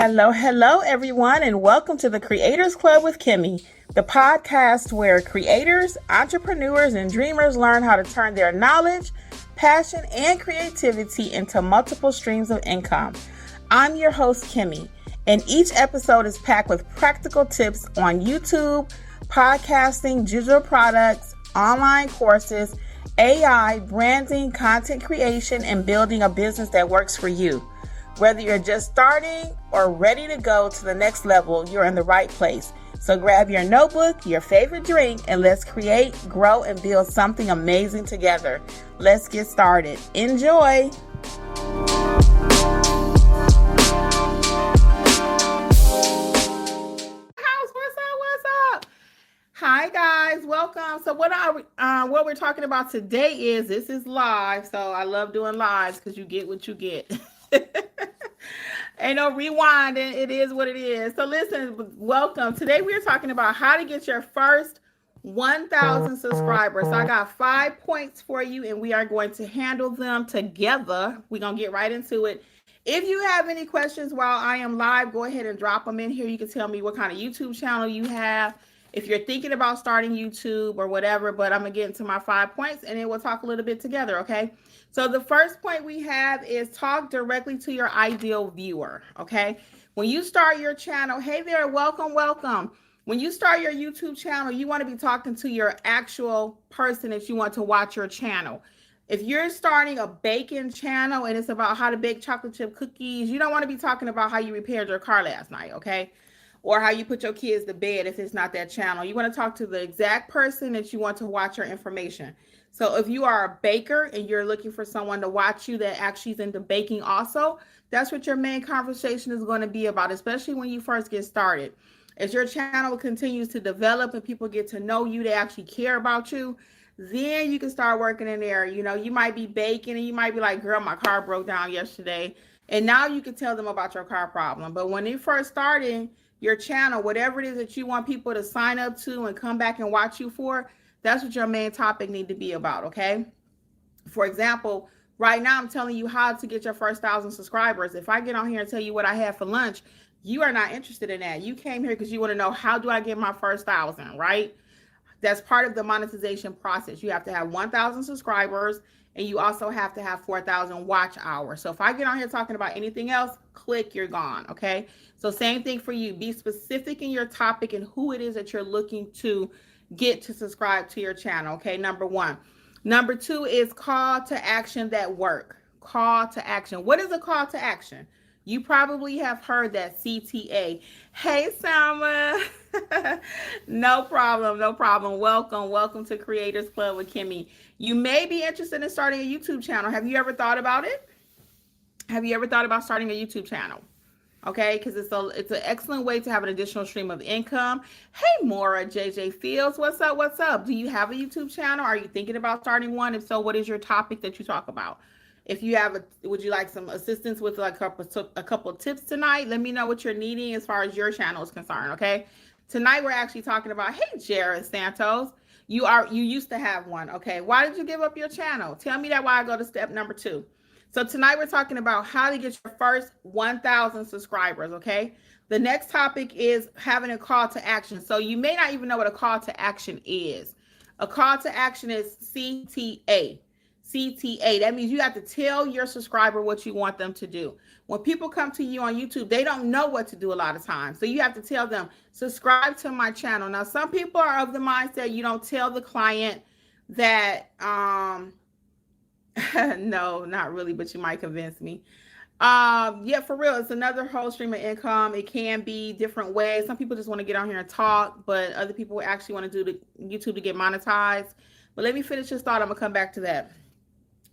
Hello, everyone, and welcome to the Kreators Klub with Kimmi, the podcast where creators, entrepreneurs, and dreamers learn how to turn their knowledge, passion, and creativity into multiple streams of income. I'm your host, Kimmi, and each episode is packed with practical tips on YouTube, podcasting, digital products, online courses, AI, branding, content creation, and building a business that works for you. Whether you're just starting or ready to go to the next level, you're in the right place. So grab your notebook, your favorite drink, and let's create, grow, and build something amazing together. Let's get started. Enjoy. What's up? Hi guys, welcome. So what we're talking about today is this is live. So I love doing lives because you get what you get. Ain't no rewinding. It is what it is. So listen, welcome. Today we are talking about how to get your first 1,000 subscribers. So I got 5 points for you and we are going to handle them together. We're going to get right into it. If you have any questions while I am live, go ahead and drop them in here. You can tell me what kind of YouTube channel you have. If you're thinking about starting YouTube or whatever, but I'm going to get into my 5 points and then we'll talk a little bit together, okay? So the first point we have is talk directly to your ideal viewer, okay? When you start your channel, hey there, welcome. When you start your YouTube channel, you want to be talking to your actual person that you want to watch your channel. If you're starting a baking channel and it's about how to bake chocolate chip cookies, you don't want to be talking about how you repaired your car last night, okay? Or how you put your kids to bed if it's not that channel. You want to talk to the exact person that you want to watch your information. So if you are a baker and you're looking for someone to watch you that actually is into baking also, that's what your main conversation is going to be about, especially when you first get started. As your channel continues to develop and people get to know you, they actually care about you, then you can start working in there. You know, you might be baking and you might be like, girl, my car broke down yesterday. And now you can tell them about your car problem. But when you first started your channel, whatever it is that you want people to sign up to and come back and watch you for, that's what your main topic need to be about, okay? For example, right now I'm telling you how to get your first 1,000 subscribers. If I get on here and tell you what I had for lunch, you are not interested in that. You came here because you want to know, how do I get my first 1,000, right? That's part of the monetization process. You have to have 1,000 subscribers and you also have to have 4,000 watch hours. So if I get on here talking about anything else, click, you're gone, okay? So same thing for you. Be specific in your topic and who it is that you're looking to get to subscribe to your channel, okay? Number one. Number two is call to action that work. Call to action. What is a call to action? You probably have heard that CTA. Hey, Selma. No problem. Welcome to Kreators Klub with Kimmi. You may be interested in starting a YouTube channel. Have you ever thought about it? Have you ever thought about starting a YouTube channel? Okay, because it's an excellent way to have an additional stream of income. Hey, Maura JJ Fields, what's up? Do you have a YouTube channel? Are you thinking about starting one? If so, what is your topic that you talk about? If you have would you like some assistance with like a couple of tips tonight? Let me know what you're needing as far as your channel is concerned, okay? Tonight we're actually talking about, hey, Jared Santos, you used to have one, okay? Why did you give up your channel? Tell me that while I go to step number 2. So tonight we're talking about how to get your first 1,000 subscribers, okay? The next topic is having a call to action. So you may not even know what a call to action is. A call to action is CTA. CTA, that means you have to tell your subscriber what you want them to do. When people come to you on YouTube, they don't know what to do a lot of times. So you have to tell them, subscribe to my channel. Now, some people are of the mindset you don't tell the client that, no, not really, but you might convince me. Yeah, for real, it's another whole stream of income. It can be different ways. Some people just want to get on here and talk, but other people actually want to do the YouTube to get monetized. But let me finish this thought. I'm gonna come back to that.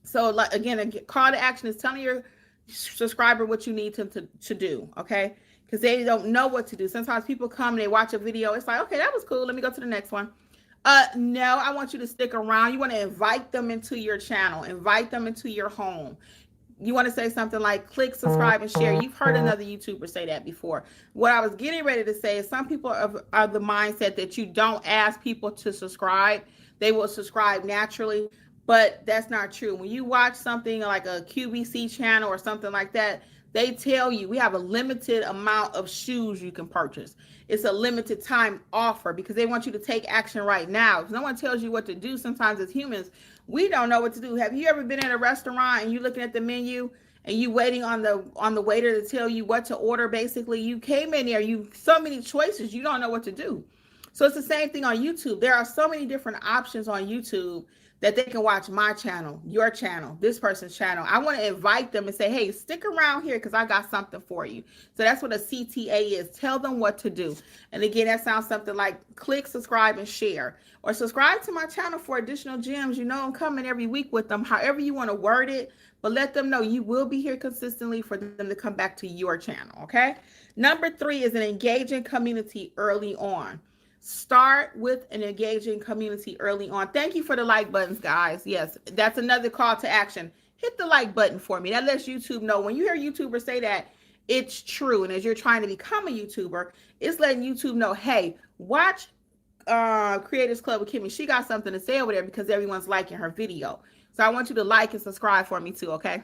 So like, again, a call to action is telling your subscriber what you need them to do, okay? Because they don't know what to do. Sometimes people come and they watch a video. It's like, okay, that was cool. Let me go to the next one. No, I want you to stick around. You want to invite them into your channel, invite them into your home. You want to say something like click, subscribe, and share. You've heard another YouTuber say that before. What I was getting ready to say is some people are the mindset that you don't ask people to subscribe. They will subscribe naturally, but that's not true. When you watch something like a QVC channel or something like that, they tell you we have a limited amount of shoes you can purchase. It's a limited time offer because they want you to take action right now. If no one tells you what to do, sometimes as humans, we don't know what to do. Have you ever been in a restaurant and you looking at the menu and you waiting on the waiter to tell you what to order? Basically, you came in there, you so many choices, you don't know what to do. So it's the same thing on YouTube. There are so many different options on YouTube that they can watch my channel, your channel, this person's channel. I want to invite them and say, hey, stick around here because I got something for you. So that's what a CTA is. Tell them what to do. And again, that sounds something like click, subscribe, and share. Or subscribe to my channel for additional gems. You know I'm coming every week with them, however you want to word it. But let them know you will be here consistently for them to come back to your channel, okay? Number 3 is an engaging community early on. Start with an engaging community early on. Thank you for the like buttons, guys. Yes, that's another call to action. Hit the like button for me. That lets YouTube know. When you hear YouTubers say that, it's true. And as you're trying to become a YouTuber, it's letting YouTube know, hey, watch Kreators Klub with Kimmi. She got something to say over there because everyone's liking her video. So I want you to like and subscribe for me too, okay?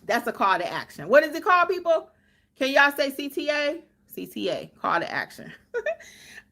That's a call to action. What is it called, people? Can y'all say CTA? CTA, call to action.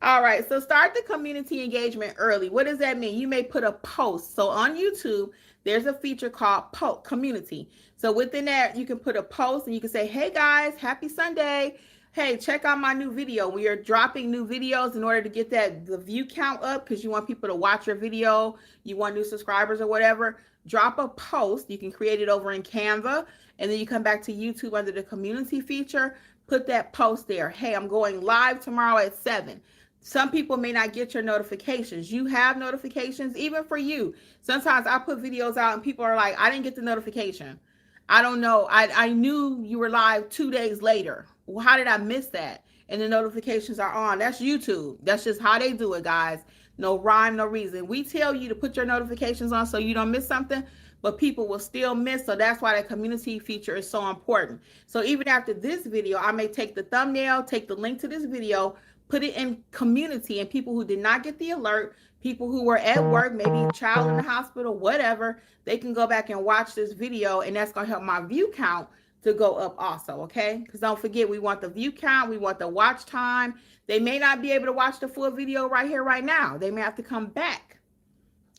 All right, so start the community engagement early. What does that mean? You may put a post. So on YouTube, there's a feature called community. So within that, you can put a post and you can say, hey guys, happy Sunday. Hey, check out my new video. We are dropping new videos in order to get the view count up because you want people to watch your video. You want new subscribers or whatever. Drop a post. You can create it over in Canva. And then you come back to YouTube under the community feature. Put that post there. Hey, I'm going live tomorrow at 7. Some people may not get your notifications. You have notifications, even for you. Sometimes I put videos out and people are like, I didn't get the notification. I don't know. I knew you were live 2 days later. Well, how did I miss that? And the notifications are on. That's YouTube. That's just how they do it, guys. No rhyme, no reason. We tell you to put your notifications on so you don't miss something, but people will still miss. So that's why the community feature is so important. So even after this video, I may take the thumbnail, take the link to this video, put it in community, and people who did not get the alert, people who were at work, maybe a child in the hospital, whatever, they can go back and watch this video, and that's going to help my view count to go up also, okay? Because don't forget, we want the view count, we want the watch time. They may not be able to watch the full video right here, right now. They may have to come back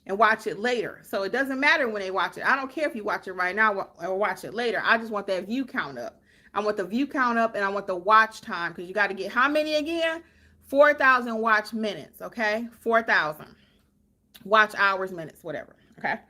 and watch it later. So it doesn't matter when they watch it. I don't care if you watch it right now or watch it later. I just want that view count up. I want the view count up, and I want the watch time, because you got to get how many again? 4,000 watch minutes, okay? 4,000 watch hours, minutes, whatever, okay?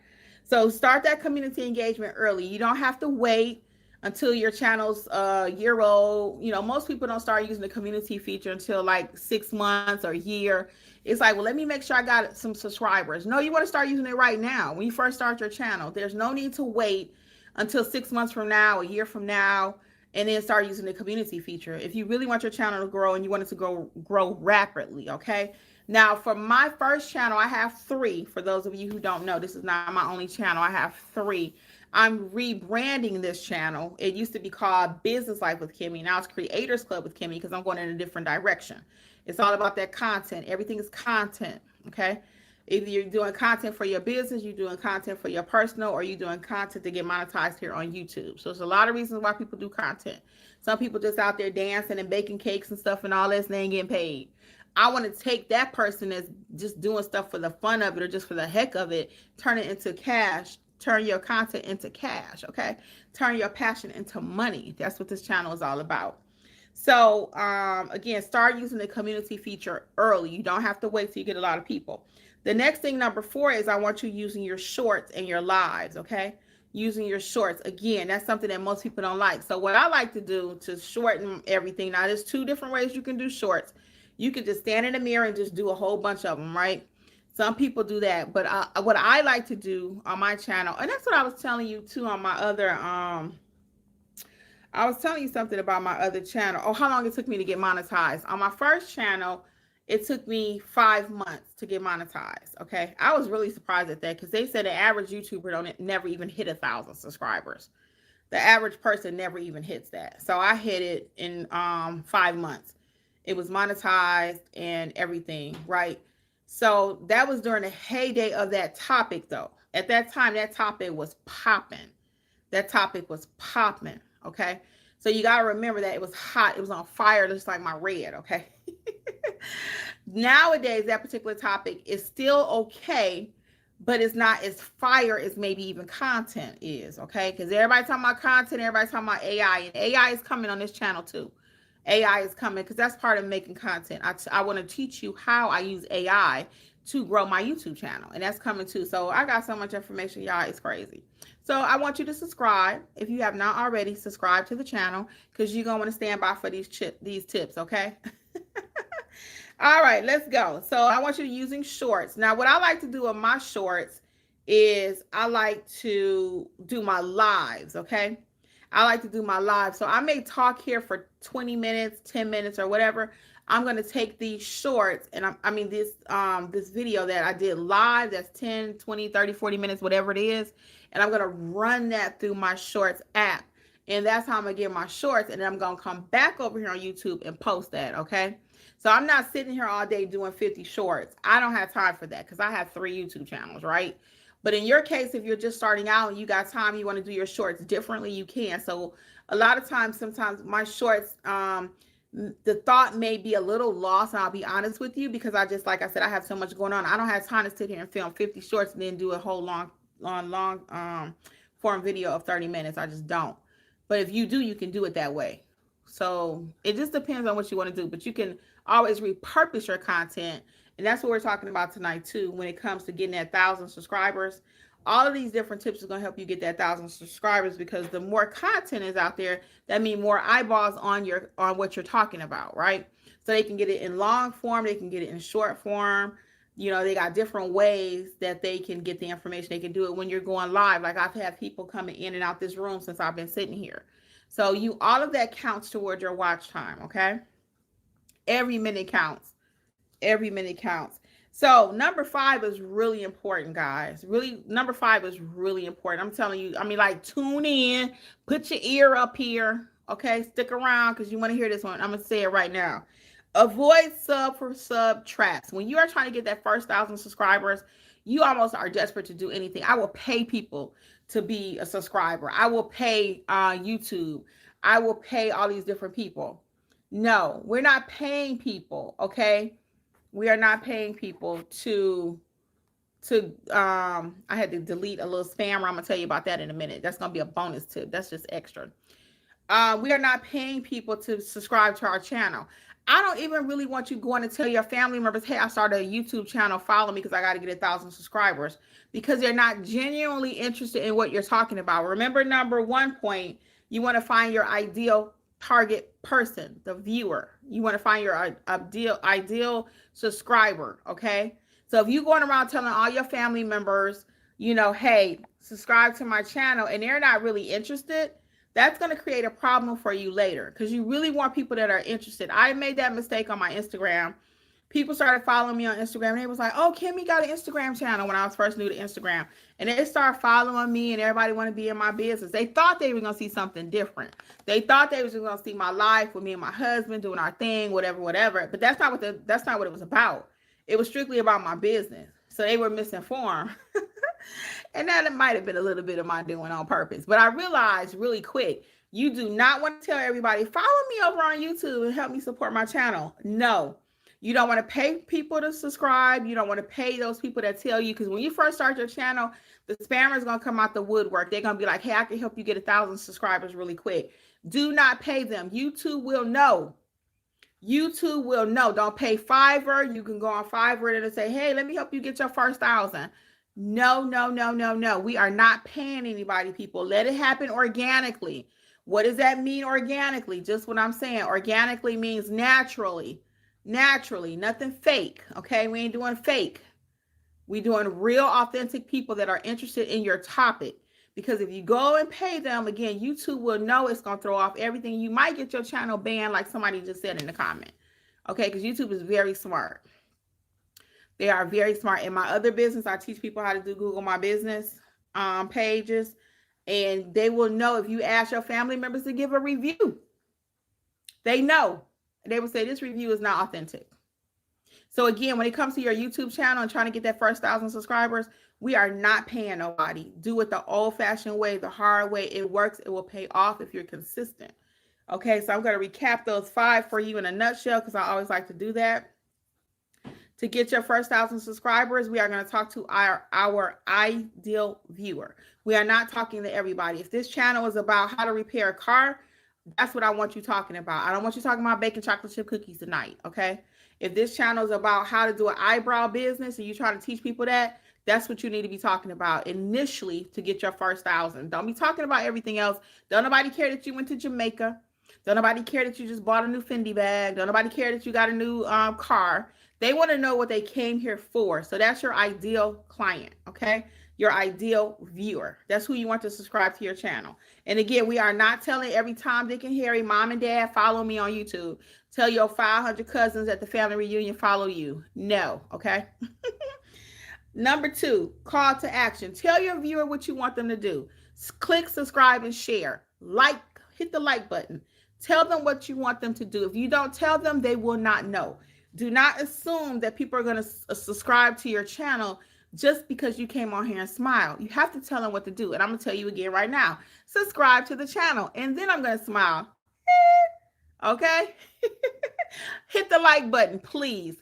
So start that community engagement early. You don't have to wait until your channel's a year old. You know, most people don't start using the community feature until like 6 months or a year. It's like, well, let me make sure I got some subscribers. No, you want to start using it right now. When you first start your channel, there's no need to wait until 6 months from now, a year from now, and then start using the community feature. If you really want your channel to grow and you want it to grow rapidly, okay? Now, for my first channel, I have 3. For those of you who don't know, this is not my only channel. I have 3. I'm rebranding this channel. It used to be called Business Life with Kimmi. Now it's Kreators Klub with Kimmi because I'm going in a different direction. It's all about that content. Everything is content, okay? Either you're doing content for your business, you're doing content for your personal, or you're doing content to get monetized here on YouTube. So there's a lot of reasons why people do content. Some people just out there dancing and baking cakes and stuff and all this, and they ain't getting paid. I want to take that person that's just doing stuff for the fun of it or just for the heck of it, turn it into cash, turn your content into cash, okay? Turn your passion into money. That's what this channel is all about. So again, start using the community feature early. You don't have to wait till you get a lot of people. The next thing, number 4, is I want you using your shorts and your lives, okay? Using your shorts. Again, that's something that most people don't like. So what I like to do to shorten everything, now there's 2 different ways you can do shorts. You could just stand in the mirror and just do a whole bunch of them, right? Some people do that. But what I like to do on my channel, and that's what I was telling you too on my other, I was telling you something about my other channel. Oh, how long it took me to get monetized. On my first channel, it took me 5 months to get monetized, okay? I was really surprised at that because they said the average YouTuber never even hit 1,000 subscribers. The average person never even hits that. So I hit it in 5 months. It was monetized and everything, right? So that was during the heyday of that topic, though. At that time, that topic was popping. That topic was popping, okay? So you got to remember that it was hot. It was on fire, just like my red, okay? Nowadays, that particular topic is still okay, but it's not as fire as maybe even content is, okay? Because everybody talking about content, everybody talking about AI, and AI is coming on this channel too. AI is coming because that's part of making content. I want to teach you how I use AI to grow my YouTube channel, and that's coming too. So I got so much information, y'all, it's crazy. So I want you to subscribe. If you have not already, subscribe to the channel because you're going to want to stand by for these tips, okay? All right, let's go. So I want you to using shorts. Now, what I like to do in my shorts is I like to do my lives, okay? I like to do my live. So I may talk here for 20 minutes, 10 minutes or whatever. I'm going to take these shorts and this video that I did live, that's 10, 20, 30, 40 minutes, whatever it is. And I'm going to run that through my shorts app. And that's how I'm going to get my shorts. And then I'm going to come back over here on YouTube and post that. Okay. So I'm not sitting here all day doing 50 shorts. I don't have time for that because I have 3 YouTube channels, right? But in your case, if you're just starting out and you got time, you want to do your shorts differently, you can. So a lot of times, sometimes my shorts, the thought may be a little lost, and I'll be honest with you, because like I said, I have so much going on. I don't have time to sit here and film 50 shorts and then do a whole long form video of 30 minutes. I just don't. But if you do, you can do it that way. So it just depends on what you want to do, but you can always repurpose your content. And that's what we're talking about tonight too, when it comes to getting that 1,000 subscribers. All of these different tips are going to help you get that 1,000 subscribers, because the more content is out there, that means more eyeballs on what you're talking about, right? So they can get it in long form, they can get it in short form. You know, they got different ways that they can get the information. They can do it when you're going live. Like I've had people coming in and out this room since I've been sitting here. So all of that counts towards your watch time, okay? Every minute counts. Every minute counts. So number 5 is really important, guys. Really, number 5 is really important. I'm telling you, like, tune in, put your ear up here, okay? Stick around because you want to hear this one. I'm going to say it right now. Avoid sub for sub traps. When you are trying to get that first 1,000 subscribers, you almost are desperate to do anything. I will pay people to be a subscriber. I will pay YouTube. I will pay all these different people. No, we're not paying people, okay? We are not paying people to I had to delete a little spammer. I'm gonna tell you about that in a minute. That's gonna be a bonus tip. That's just extra. We are not paying people to subscribe to our channel. I don't even really want you going to tell your family members, hey, I started a YouTube channel, follow me because I got to get 1,000 subscribers, because they're not genuinely interested in what you're talking about. Remember, number 1 point, you want to find your ideal target person, the viewer. You want to find your ideal subscriber, okay? So if you're going around telling all your family members, hey, subscribe to my channel, and they're not really interested, that's going to create a problem for you later, because you really want people that are interested. I made that mistake on my Instagram. People started following me on Instagram, and they was like, oh, Kimmi got an Instagram channel when I was first new to Instagram. And they started following me, and everybody want to be in my business. They thought they were going to see something different. They thought they was just going to see my life with me and my husband doing our thing, whatever. But that's not what it was about. It was strictly about my business. So they were misinformed. And that might have been a little bit of my doing on purpose. But I realized really quick, you do not want to tell everybody, follow me over on YouTube and help me support my channel. No, you don't want to pay people to subscribe. You don't want to pay those people that tell you, because when you first start your channel, the spammer is going to come out the woodwork. They're going to be like, hey, I can help you get 1,000 subscribers really quick. Do not pay them. YouTube will know. YouTube will know. Don't pay Fiverr. You can go on Fiverr and say, hey, let me help you get your first 1,000. No. We are not paying anybody, people. Let it happen organically. What does that mean, organically? Just what I'm saying. Organically means naturally. Naturally, nothing fake. Okay, we ain't doing fake. We doing real, authentic people that are interested in your topic. Because if you go and pay them, again, YouTube will know. It's going to throw off everything. You might get your channel banned, like somebody just said in the comment. Okay, because YouTube is very smart. They are very smart. In my other business, I teach people how to do Google My Business pages. And they will know if you ask your family members to give a review. They know. They will say this review is not authentic. So again, when it comes to your YouTube channel and trying to get that first 1,000 subscribers, we are not paying nobody. Do it the old-fashioned way, the hard way. It works. It will pay off if you're consistent. Okay, so I'm going to recap those 5 for you in a nutshell because I always like to do that. To get your first 1,000 subscribers, we are going to talk to our ideal viewer. We are not talking to everybody. If this channel is about how to repair a car, that's what I want you talking about. I don't want you talking about baking chocolate chip cookies tonight, okay? If this channel is about how to do an eyebrow business and you're trying to teach people that, that's what you need to be talking about initially to get your first 1,000. Don't be talking about everything else. Don't nobody care that you went to Jamaica. Don't nobody care that you just bought a new Fendi bag. Don't nobody care that you got a new car. They want to know what they came here for. So that's your ideal client, okay? Your ideal viewer. That's who you want to subscribe to your channel. And again, we are not telling every Tom, Dick, and Harry, mom and dad, follow me on YouTube. Tell your 500 cousins at the family reunion, follow you. No, okay? Number 2, call to action. Tell your viewer what you want them to do. Click, subscribe, and share. Hit the like button. Tell them what you want them to do. If you don't tell them, they will not know. Do not assume that people are going to subscribe to your channel just because you came on here and smile. You have to tell them what to do. And I'm going to tell you again right now. Subscribe to the channel. And then I'm going to smile. Okay? Hit the like button, please.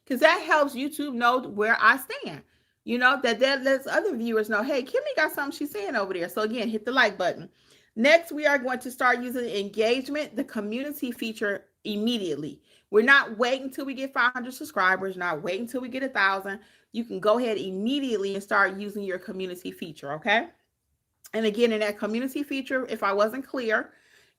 Because that helps YouTube know where I stand. You know, that lets other viewers know, hey, Kimmi got something she's saying over there. So again, hit the like button. Next, we are going to start using engagement, the community feature, immediately. We're not waiting until we get 500 subscribers, not waiting until we get 1,000. You can go ahead immediately and start using your community feature, okay? And again, in that community feature, if I wasn't clear,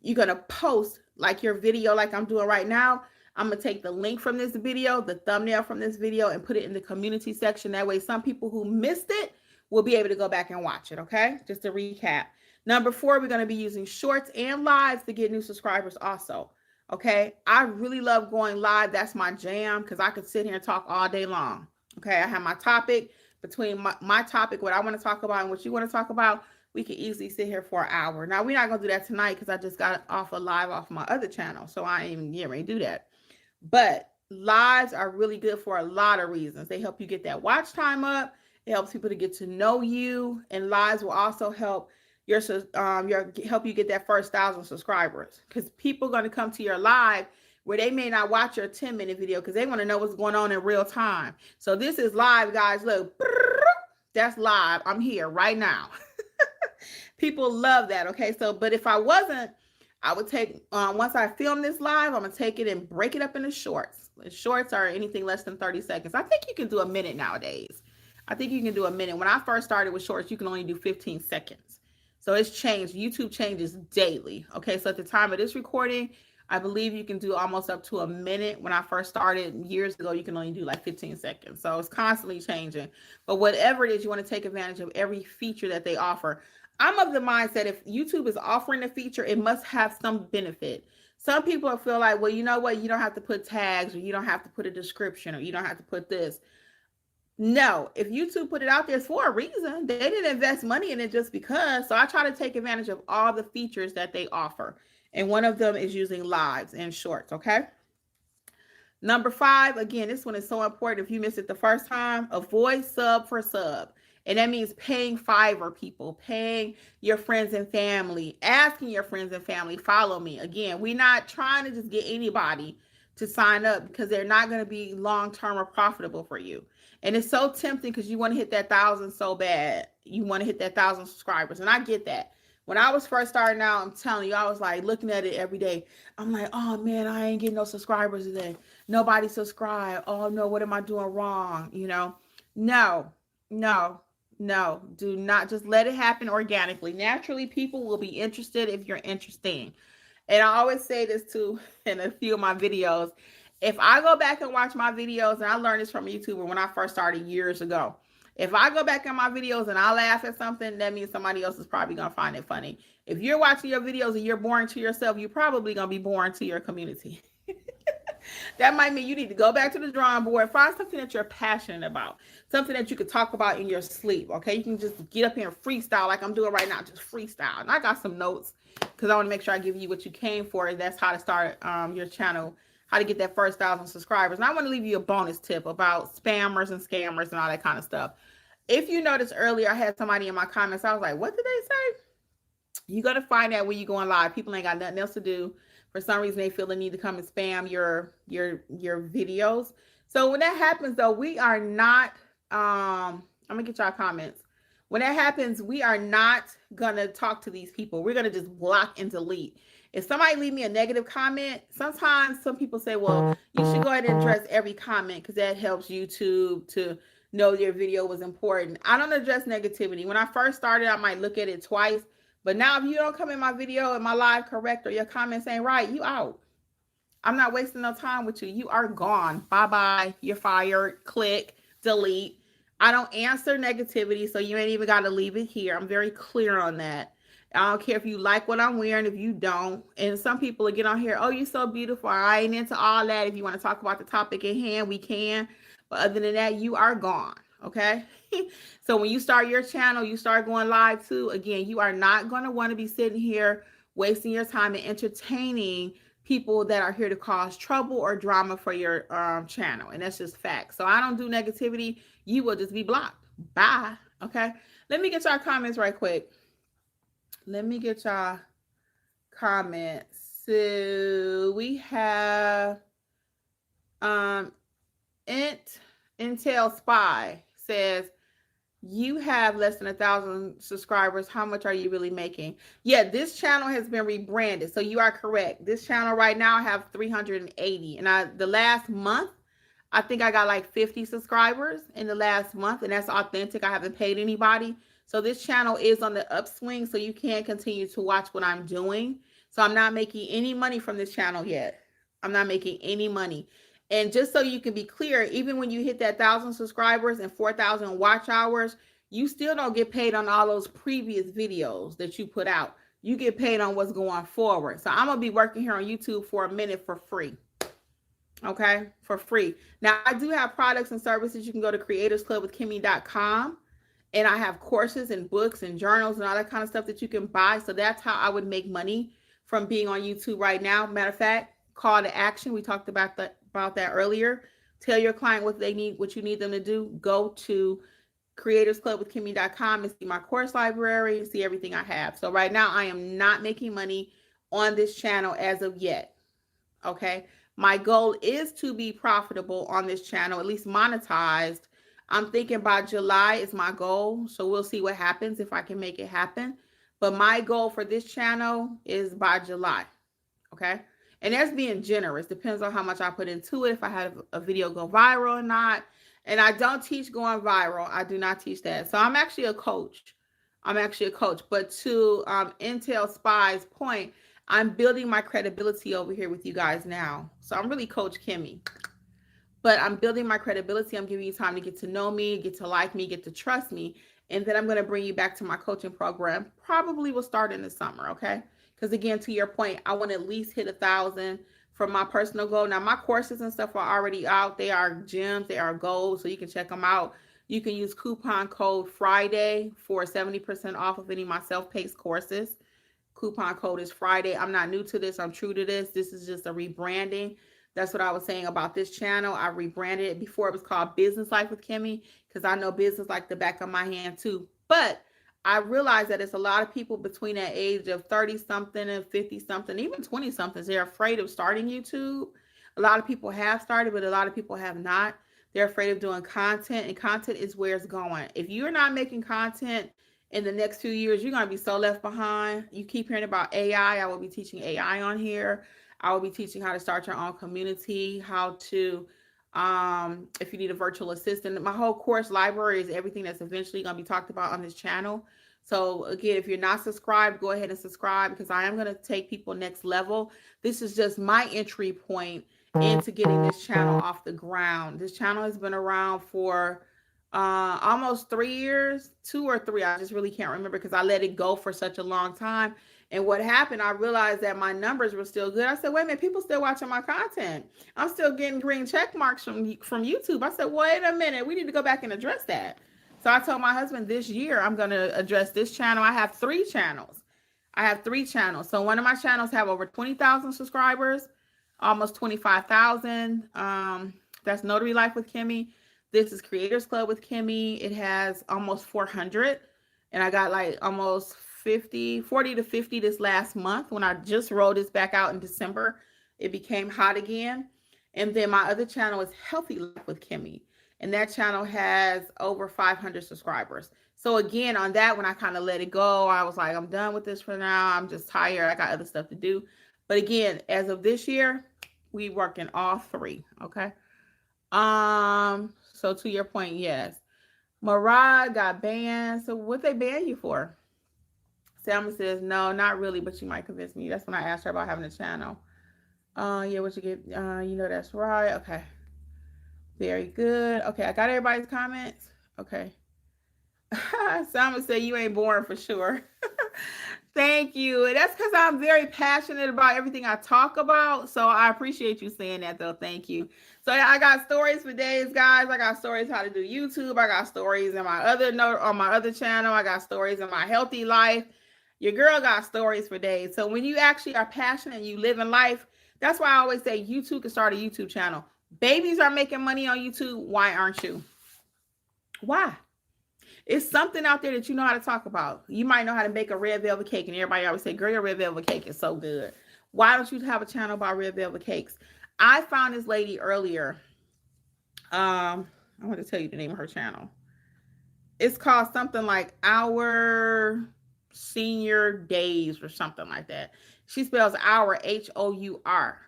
you're going to post like your video like I'm doing right now. I'm going to take the link from this video, the thumbnail from this video, and put it in the community section. That way, some people who missed it will be able to go back and watch it, okay? Just to recap. Number 4, we're going to be using shorts and lives to get new subscribers also. Okay. I really love going live. That's my jam because I could sit here and talk all day long. Okay. I have my topic between my topic, what I want to talk about and what you want to talk about. We could easily sit here for an hour. Now, we're not going to do that tonight because I just got off a live off my other channel. So I ain't even getting ready to do that. But lives are really good for a lot of reasons. They help you get that watch time up. It helps people to get to know you. And lives will also help help you get that first 1,000 subscribers, because people are going to come to your live where they may not watch your 10-minute video because they want to know what's going on in real time. So this is live, guys. Look, that's live. I'm here right now. People love that. Okay. So, but if I wasn't, I would take, once I film this live, I'm going to take it and break it up into shorts. Shorts are anything less than 30 seconds. I think you can do a minute nowadays. I think you can do a minute. When I first started with shorts, you can only do 15 seconds. So it's changed. YouTube changes daily. Okay, so at the time of this recording, I believe you can do almost up to a minute. When I first started years ago, you can only do like 15 seconds. So it's constantly changing. But whatever it is, you want to take advantage of every feature that they offer. I'm of the mindset if YouTube is offering a feature, it must have some benefit. Some people feel like, well, you know what? You don't have to put tags, or you don't have to put a description, or you don't have to put this. No, if YouTube put it out there, it's for a reason. They didn't invest money in it just because. So I try to take advantage of all the features that they offer. And one of them is using lives and shorts, okay? Number 5, again, this one is so important. If you missed it the first time, avoid sub for sub. And that means paying Fiverr people, paying your friends and family, asking your friends and family, follow me. Again, we're not trying to just get anybody to sign up because they're not going to be long-term or profitable for you. And it's so tempting because you want to hit that 1,000 so bad. You want to hit that 1,000 subscribers. And I get that. When I was first starting out, I'm telling you, I was like looking at it every day. I'm like, oh man, I ain't getting no subscribers today. Nobody subscribe. Oh no, what am I doing wrong? You know, no, do not, just let it happen organically. Naturally, people will be interested if you're interesting. And I always say this too in a few of my videos. If I go back and watch my videos, and I learned this from a YouTuber when I first started years ago. If I go back in my videos and I laugh at something, that means somebody else is probably going to find it funny. If you're watching your videos and you're boring to yourself, you're probably going to be boring to your community. That might mean you need to go back to the drawing board, find something that you're passionate about, something that you could talk about in your sleep, okay? You can just get up here and freestyle like I'm doing right now, just freestyle. And I got some notes because I want to make sure I give you what you came for, and that's how to start your channel, how to get that first 1,000 subscribers. And I want to leave you a bonus tip about spammers and scammers and all that kind of stuff. If you noticed earlier, I had somebody in my comments, I was like, what did they say? You're going to find that when you go on live, people ain't got nothing else to do. For some reason, they feel the need to come and spam your videos. So when that happens, though, we are not. I'm gonna get y'all comments. When that happens, we are not gonna talk to these people. We're gonna just block and delete. If somebody leave me a negative comment, sometimes some people say, "Well, you should go ahead and address every comment because that helps YouTube to know your video was important." I don't address negativity. When I first started, I might look at it twice. But now if you don't come in my video and my live correct or your comments ain't right, you out. I'm not wasting no time with you. You are gone. Bye-bye. You're fired. Click, delete. I don't answer negativity, so you ain't even got to leave it here. I'm very clear on that. I don't care if you like what I'm wearing, if you don't. And some people will get on here, oh, you're so beautiful. I ain't into all that. If you want to talk about the topic at hand, we can. But other than that, you are gone. Okay? So when you start your channel, you start going live too. Again, you are not going to want to be sitting here wasting your time and entertaining people that are here to cause trouble or drama for your channel. And that's just fact. So I don't do negativity. You will just be blocked. Bye. Okay. Let me get y'all comments right quick. Let me get y'all comments. So we have Intel Spy says, you have less than 1,000 subscribers. How much are you really making? Yeah, this channel has been rebranded. So you are correct. This channel right now I have 380. And the last month, I think I got like 50 subscribers in the last month. And that's authentic. I haven't paid anybody. So this channel is on the upswing. So you can continue to watch what I'm doing. So I'm not making any money from this channel yet. I'm not making any money. And just so you can be clear, even when you hit that 1,000 subscribers and 4,000 watch hours, you still don't get paid on all those previous videos that you put out. You get paid on what's going forward. So I'm going to be working here on YouTube for a minute for free. Okay? For free. Now, I do have products and services. You can go to creatorsklubwithkimmi.com. And I have courses and books and journals and all that kind of stuff that you can buy. So that's how I would make money from being on YouTube right now. Matter of fact, call to action. We talked about that earlier. Tell your client what they need, what you need them to do. Go to creatorsklubwithkimmi.com and see my course library and see everything I have. So right now I am not making money on this channel as of yet. Okay. My goal is to be profitable on this channel, at least monetized. I'm thinking by July is my goal. So we'll see what happens if I can make it happen. But my goal for this channel is by July. Okay. And that's being generous. Depends on how much I put into it. If I have a video go viral or not. And I don't teach going viral. I do not teach that. So I'm actually a coach. But to Intel Spy's point, I'm building my credibility over here with you guys now. So I'm really Coach Kimmi. But I'm building my credibility. I'm giving you time to get to know me, get to like me, get to trust me. And then I'm going to bring you back to my coaching program. Probably will start in the summer, okay? Because again, to your point, I want to at least hit 1,000 for my personal goal. Now, my courses and stuff are already out. They are gems. They are gold. So you can check them out. You can use coupon code Friday for 70% off of any of my self-paced courses. Coupon code is Friday. I'm not new to this. I'm true to this. This is just a rebranding. That's what I was saying about this channel. I rebranded it. Before it was called Business Life with Kimmi because I know business like the back of my hand too. But I realize that it's a lot of people between that age of 30-something and 50-something, even 20-somethings. They're afraid of starting YouTube. A lot of people have started, but a lot of people have not. They're afraid of doing content, and content is where it's going. If you're not making content in the next few years, you're going to be so left behind. You keep hearing about AI. I will be teaching AI on here. I will be teaching how to start your own community, how to, if you need a virtual assistant. My whole course library is everything that's eventually going to be talked about on this channel. So again, if you're not subscribed, go ahead and subscribe because I am going to take people next level. This is just my entry point into getting this channel off the ground. This channel has been around for almost 3 years, 2 or 3. I just really can't remember because I let it go for such a long time. And what happened, I realized that my numbers were still good. I said, wait a minute, people still watching my content. I'm still getting green check marks from YouTube. I said, wait a minute, we need to go back and address that. So I told my husband this year, I'm going to address this channel. I have 3 channels. So one of my channels have over 20,000 subscribers, almost 25,000. That's Notary Life with Kimmi. This is Kreators Klub with Kimmi. It has almost 400. And I got like almost 40 to 50 this last month. When I just rolled this back out in December, it became hot again. And then my other channel is Healthy Life with Kimmi. And that channel has over 500 subscribers. So again, on that, when I kind of let it go, I was like, I'm done with this for now. I'm just tired. I got other stuff to do. But again, as of this year, we work in all three. Okay. So to your point, yes. Marad got banned. So what they ban you for? Salma says, no, not really, but you might convince me. That's when I asked her about having a channel. Yeah, what you get? You know, that's right. Okay. Very good. Okay, I got everybody's comments. Okay. Salma said you ain't boring for sure. Thank you. And that's because I'm very passionate about everything I talk about. So I appreciate you saying that, though. Thank you. So I got stories for days, guys. I got stories how to do YouTube. I got stories in my other note on my other channel. I got stories in my healthy life. Your girl got stories for days. So when you actually are passionate and you live in life, that's why I always say you too can start a YouTube channel. Babies are making money on YouTube. Why aren't you? Why? It's something out there that you know how to talk about. You might know how to make a red velvet cake, and everybody always say, girl, your red velvet cake is so good. Why don't you have a channel about red velvet cakes? I found this lady earlier. I want to tell you the name of her channel. It's called something like Our Senior Days or something like that. She spells our, H-O-U-R.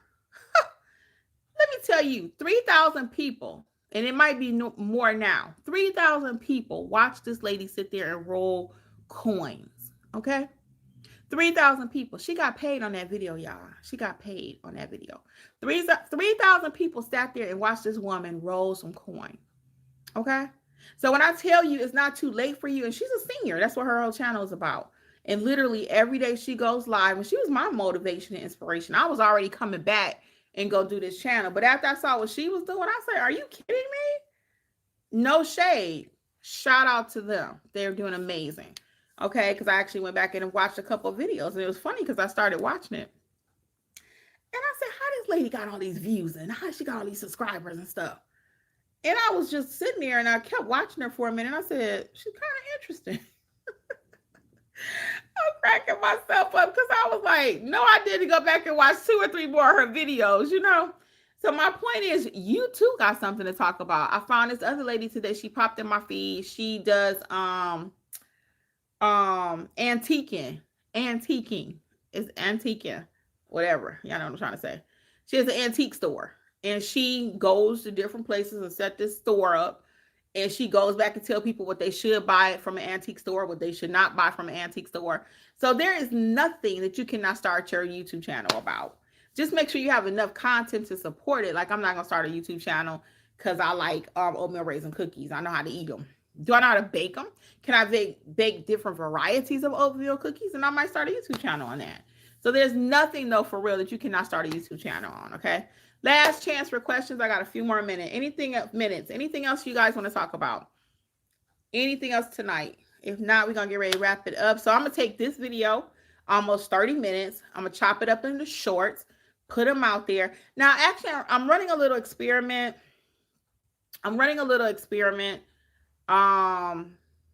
Let me tell you, 3,000 people, and it might be more now, 3,000 people watch this lady sit there and roll coins, okay? 3,000 people. She got paid on that video, y'all. She got paid on that video. 3,000 people sat there and watched this woman roll some coin, okay? So when I tell you it's not too late for you, and she's a senior, that's what her whole channel is about. And literally every day she goes live, and she was my motivation and inspiration. I was already coming back and go do this channel. But after I saw what she was doing, I said, are you kidding me? No shade. Shout out to them. They're doing amazing. Okay, because I actually went back in and watched a couple of videos. And it was funny because I started watching it. And I said, how this lady got all these views and how she got all these subscribers and stuff? And I was just sitting there and I kept watching her for a minute. And I said, she's kind of interesting. I'm cracking myself up because I was like, no, I didn't go back and watch 2 or 3 more of her videos, you know? So my point is, you too got something to talk about. I found this other lady today. She popped in my feed. She does antiquing. It's antiquing, whatever. Y'all know what I'm trying to say. She has an antique store. And she goes to different places and set this store up. And she goes back and tell people what they should buy from an antique store, what they should not buy from an antique store. So there is nothing that you cannot start your YouTube channel about. Just make sure you have enough content to support it. Like, I'm not going to start a YouTube channel because I like oatmeal raisin cookies. I know how to eat them. Do I know how to bake them? Can I bake different varieties of oatmeal cookies? And I might start a YouTube channel on that. So there's nothing, though, for real that you cannot start a YouTube channel on, okay? Last chance for questions. I got a few more minutes. Anything else you guys want to talk about? Anything else tonight? If not, we're going to get ready to wrap it up. So I'm going to take this video, almost 30 minutes. I'm going to chop it up into shorts, put them out there. Now, actually, I'm running a little experiment.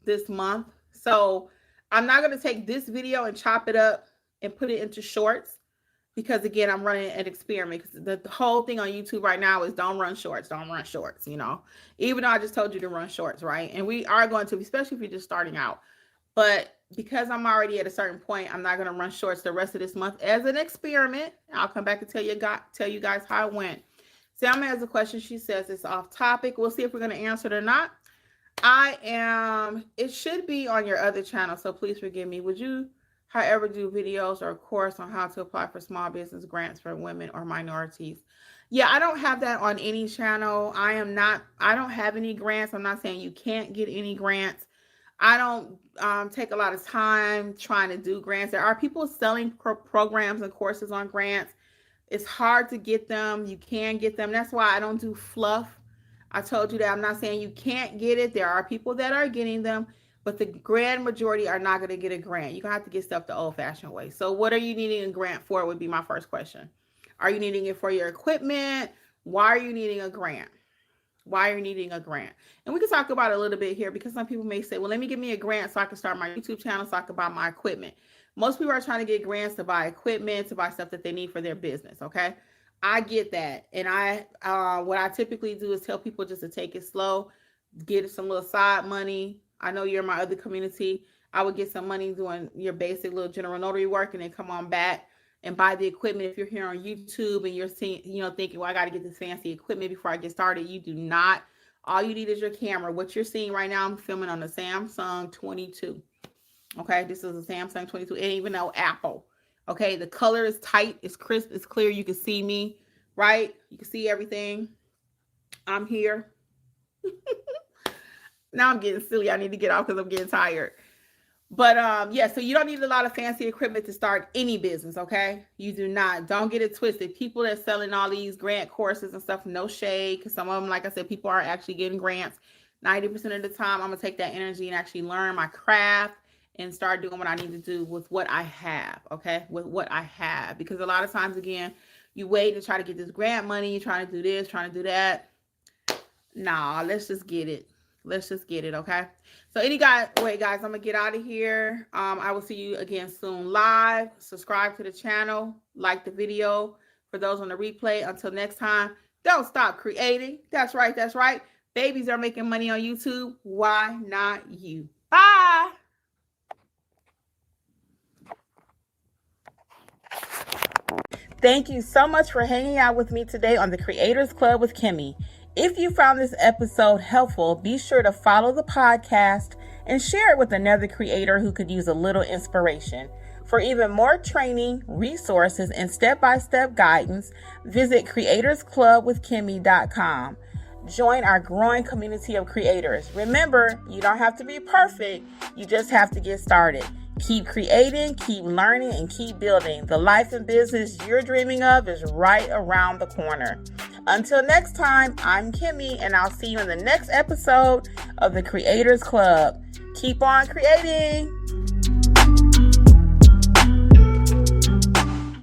This month. So I'm not going to take this video and chop it up and put it into shorts. Because again, I'm running an experiment. Because the whole thing on YouTube right now is don't run shorts, you know. Even though I just told you to run shorts, right? And we are going to, especially if you're just starting out. But because I'm already at a certain point, I'm not going to run shorts the rest of this month as an experiment. I'll come back and tell you guys how it went. Selma has a question. She says it's off topic. We'll see if we're going to answer it or not. It should be on your other channel, so please forgive me. Would you however do videos or a course on how to apply for small business grants for women or minorities? Yeah, I don't have that on any channel. I don't have any grants. I'm not saying you can't get any grants. I don't take a lot of time trying to do grants. There are people selling programs and courses on grants. It's hard to get them. You can get them. That's why I don't do fluff. I told you that. I'm not saying you can't get it. There are people that are getting them. But the grand majority are not going to get a grant. You're going to have to get stuff the old-fashioned way. So what are you needing a grant for would be my first question. Are you needing it for your equipment? Why are you needing a grant? Why you're needing a grant. And we can talk about it a little bit here, because some people may say, well, let me give me a grant so I can start my YouTube channel, so I can buy my equipment. Most people are trying to get grants to buy equipment, to buy stuff that they need for their business. Okay. I get that. And what I typically do is tell people just to take it slow, get some little side money. I know you're in my other community. I would get some money doing your basic little general notary work, and then come on back and buy the equipment. If you're here on YouTube and you're seeing, thinking, well, I got to get this fancy equipment before I get started. You do not. All you need is your camera. What you're seeing right now, I'm filming on the Samsung 22. Okay, this is a Samsung 22. It ain't even no Apple. Okay, the color is tight, it's crisp, it's clear. You can see me, right? You can see everything. I'm here. Now I'm getting silly. I need to get off because I'm getting tired. But yeah, so you don't need a lot of fancy equipment to start any business, okay? You do not. Don't get it twisted. People that selling all these grant courses and stuff, no shade, because some of them, like I said, people are actually getting grants. 90% of the time, I'm going to take that energy and actually learn my craft and start doing what I need to do with what I have, okay? With what I have. Because a lot of times, again, you wait to try to get this grant money, you're trying to do this, trying to do that. Nah, let's just get it. Let's just get it, okay? So guys, I'm gonna get out of here. I will see you again soon live. Subscribe to the channel, like the video for those on the replay. Until next time, don't stop creating. That's right, that's right. Babies are making money on YouTube. Why not you? Bye. Thank you so much for hanging out with me today on the Kreators Klub with Kimmi. If you found this episode helpful, be sure to follow the podcast and share it with another creator who could use a little inspiration. For even more training, resources, and step-by-step guidance, visit creatorsclubwithkimmi.com. Join our growing community of creators. Remember, you don't have to be perfect. You just have to get started. Keep creating, keep learning, and keep building. The life and business you're dreaming of is right around the corner. Until next time, I'm Kimmi, and I'll see you in the next episode of the Kreators Klub. Keep on creating.